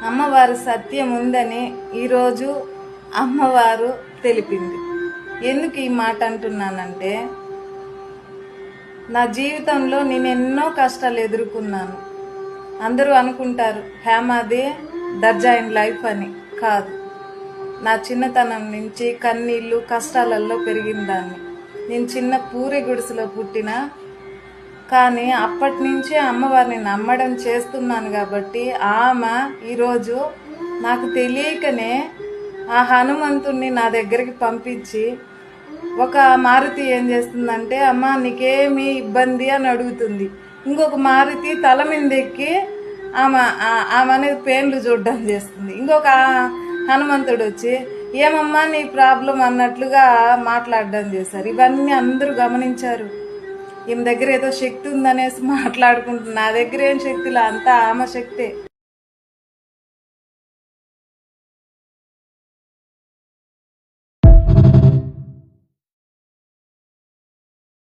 అమ్మవారు సత్యం ఉందని ఈరోజు అమ్మవారు తెలిపింది. ఎందుకు ఈ మాట అంటున్నానంటే, నా జీవితంలో నేను ఎన్నో కష్టాలు ఎదుర్కొన్నాను. అందరూ అనుకుంటారు హేమాది దర్జా ఇన్ లైఫ్ అని. కాదు, నా చిన్నతనం నుంచి కన్నీళ్ళు కష్టాలలో పెరిగిన దాన్ని. నేను చిన్న పూరి గుడిసెలో పుట్టిన, కానీ అప్పటి నుంచి అమ్మవారిని నమ్మడం చేస్తున్నాను కాబట్టి ఆమె ఈరోజు నాకు తెలియకనే ఆ హనుమంతుణ్ణి నా దగ్గరికి పంపించి, ఒక మారుతి ఏం చేస్తుందంటే, అమ్మ నీకేమి ఇబ్బంది అని అడుగుతుంది. ఇంకొక మారుతి తల మీద ఎక్కి ఆమె అనేది పేన్లు చూడడం చేస్తుంది. ఇంకొక హనుమంతుడు వచ్చి ఏమమ్మా నీ ప్రాబ్లం అన్నట్లుగా మాట్లాడడం చేశారు. ఇవన్నీ అందరూ గమనించారు. ఈమె దగ్గర ఏదో శక్తి ఉందనేసి మాట్లాడుకుంటున్నా. నా దగ్గర ఏం శక్తిలా, అంతా ఆమె శక్తే.